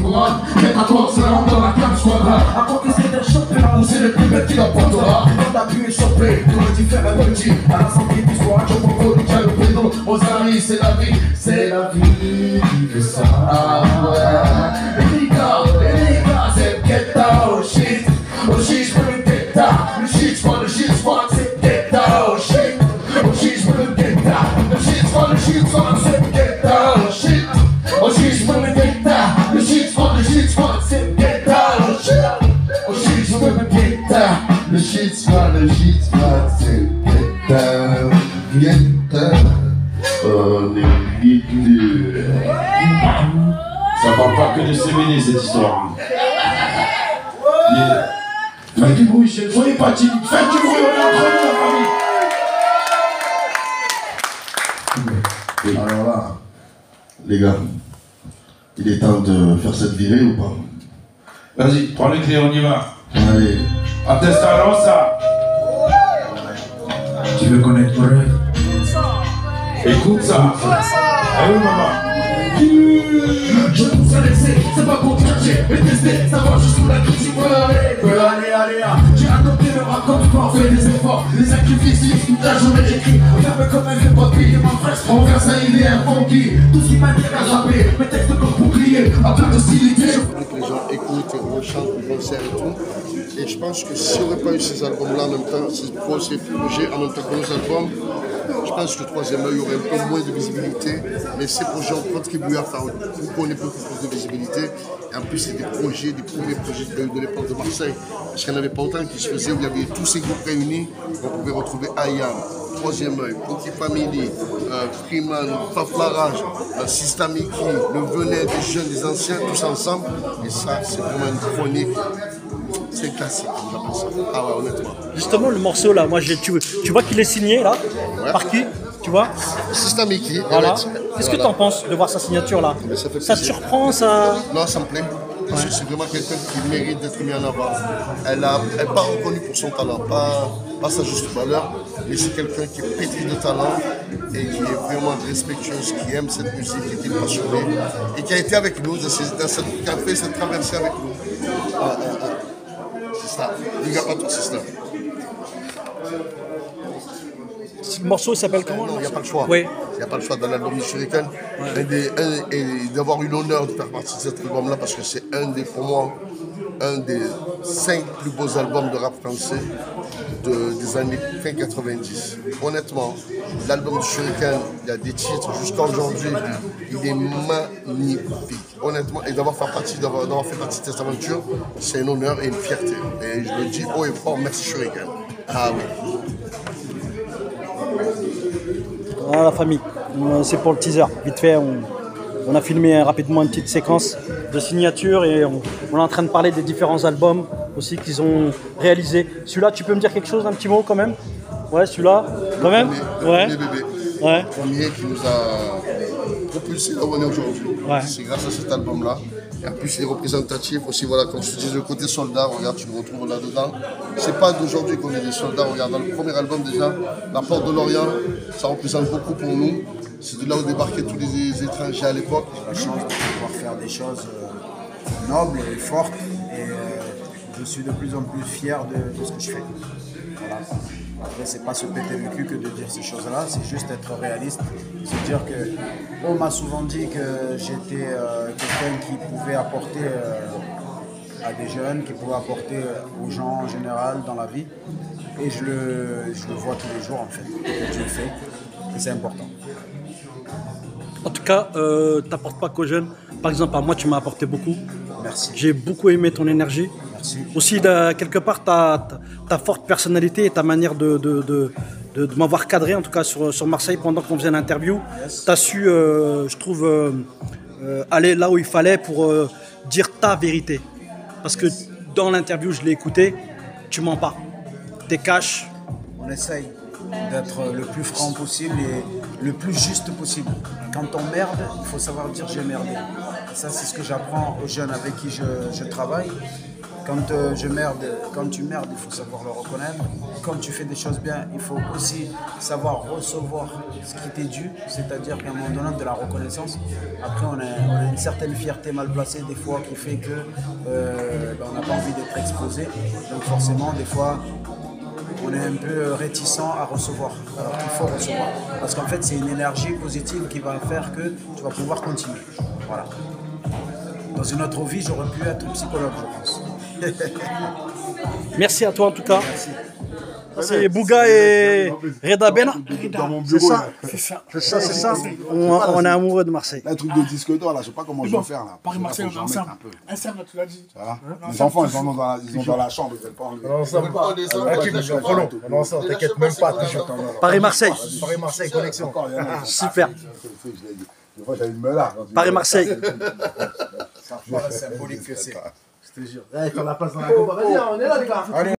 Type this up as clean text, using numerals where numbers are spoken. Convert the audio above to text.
couronne. Mais à toi, c'est la honte dans la cam squadra. À quoi que c'est d'un champion, c'est le plus bel qui l'emportera. Quand t'appuies et chopé, tout le différent petit. À la santé du soir, je m'en connais, j'ai le pédo. Aux amis, c'est la vie qui fait ça. Ah ouais. Les gars, c'est get down, shit. Oh shit, j'peux le get down. Le shit squad, c'est get down, shit. Oh shit, j'peux le get down. Le shit squad, c'est get down, shit. Oh shit, j'peux le get down. Le shit squad, c'est get down, shit. Oh shit, j'peux le get down. Le shit squad, c'est get down, on est vite. Ça parle pas que de CBD cette histoire. Faites du bruit, soyez pas timide, faites du bruit, on est entre nous, la famille. Alors là, les gars, il est temps de faire cette virée ou pas? Vas-y, prends les clés, on y va. Allez. Attesta ça. Tu veux connaître mon rêve? Écoute ça. Eh oui, maman. Je pousse à laisser, c'est pas pour chercher, mais tester, savoir jusqu'où la critique peut aller, J'ai adopté le rap comme sport, fait des efforts, des sacrifices, toute la journée j'écris, ferme comme un hip-hop, et ma fraîche, on verse ça, il est un funky, tout ce qui m'attire à rapper, mes textes comme bouclier, un peu d'hostilité. Les gens écoutent, rechantent, concert et tout. Et je pense que si on n'aurait pas eu ces albums-là en même temps, ces projets en même temps que nos albums, je pense que le troisième œil aurait un peu moins de visibilité. Mais ces projets ont contribué à faire qu'on ait beaucoup plus de visibilité. Et en plus, c'est des projets, des premiers projets de l'époque de Marseille. Parce qu'il n'y en avait pas autant qui se faisaient où il y avait tous ces groupes réunis. On pouvait retrouver Ayam, Troisième œil, Petit Family, Freeman, Faflarage, Systamiki, le Venet, des jeunes, des anciens, tous ensemble. Et ça, c'est vraiment une chronique. C'est classique, j'appelle ça. Ah ouais, honnêtement. Justement, le morceau là, moi, tu vois qu'il est signé là, ouais. Par qui? Tu vois? Systamiki. Voilà. Qu'est-ce que tu en penses de voir sa signature là? Ça te surprend, ça? Non, ça me plaît. Parce que c'est vraiment quelqu'un qui mérite d'être mis en avant. Elle n'est pas reconnue pour son talent, pas sa juste valeur, mais c'est quelqu'un qui est pétri de talent et qui est vraiment respectueuse, qui aime cette musique, qui est passionné et qui a été avec nous, qui a fait cette traversée avec nous. C'est ça. Big up à toi, c'est ça. Le morceau s'appelle comment? Non, il n'y a pas le choix. Oui. Il n'y a pas le choix dans l'album du Shuriken. Et d'avoir eu l'honneur de faire partie de cet album-là, parce que c'est pour moi, un des 5 plus beaux albums de rap français des années fin 90. Honnêtement, l'album du Shuriken, il y a des titres jusqu'à aujourd'hui, il est magnifique. Honnêtement, et d'avoir fait partie de cette aventure, c'est un honneur et une fierté. Et je le dis haut et fort, merci Shuriken. Ah oui. Voilà la famille, c'est pour le teaser. Vite fait, on a filmé rapidement une petite séquence de signature et on est en train de parler des différents albums aussi qu'ils ont réalisés. Celui-là, tu peux me dire quelque chose, un petit mot quand même? Ouais, celui-là, quand même? Ouais. Bébé. Ouais. Premier qui nous a propulsé là où on est aujourd'hui. Ouais. C'est grâce à cet album-là. Et en plus, il est représentatif aussi, voilà, comme je te dis, le côté soldat, regarde, tu me retrouves là-dedans. C'est pas d'aujourd'hui qu'on est des soldats, regarde, dans le premier album déjà, La Porte de l'Orient, ça représente beaucoup pour nous. C'est de là où débarquaient tous les étrangers à l'époque. J'ai la chance de pouvoir faire des choses nobles et fortes, et je suis de plus en plus fier de ce que je fais. Voilà. Après, c'est pas se péter le cul que de dire ces choses-là, c'est juste être réaliste. Se dire que on m'a souvent dit que j'étais quelqu'un qui pouvait apporter à des jeunes, qui pouvait apporter aux gens en général dans la vie. Et je le vois tous les jours en fait. Et je le fais. Et c'est important. En tout cas, t'apportes pas qu'aux jeunes. Par exemple, à moi, tu m'as apporté beaucoup. Merci. J'ai beaucoup aimé ton énergie. Merci. Aussi, quelque part, ta forte personnalité et ta manière de m'avoir cadré, en tout cas sur Marseille, pendant qu'on faisait l'interview. Yes. Tu as su, je trouve, aller là où il fallait pour dire ta vérité. Parce que dans l'interview, je l'ai écouté, tu mens pas. T'es cash. On essaye d'être le plus franc possible et le plus juste possible. Quand on merde, il faut savoir dire j'ai merdé. Ça, c'est ce que j'apprends aux jeunes avec qui je travaille. quand tu merdes, il faut savoir le reconnaître. Quand tu fais des choses bien, il faut aussi savoir recevoir ce qui t'est dû, c'est-à-dire qu'à un moment donné, de la reconnaissance. Après, on a une certaine fierté mal placée des fois qui fait que on n'a pas envie d'être exposé. Donc forcément, des fois, on est un peu réticent à recevoir, alors qu'il faut recevoir. Parce qu'en fait, c'est une énergie positive qui va faire que tu vas pouvoir continuer. Voilà. Dans une autre vie, j'aurais pu être psychologue, je pense. Merci à toi en tout cas. Merci. C'est Bouga et Reda Bena. Dans mon C'est bureau, ça. là. C'est ça, c'est ça. On est amoureux de Marseille. Là, le truc de disque d'or, là, je sais pas comment je vais faire là. Paris-Marseille, on est ensemble. Un peu. Ensemble, tu l'as dit. Ça va. Les enfants, ils sont dans la chambre, ils veulent pas enlever. On est ensemble. On est ensemble, t'inquiète même pas. Paris-Marseille. Paris-Marseille, connexion. Encore, il y en a. Super. Des fois, j'avais une meule. Paris-Marseille. Ça symbolique que c'est. Je te jure. T'as la place dans la combat. Vas-y, on est là, les gars.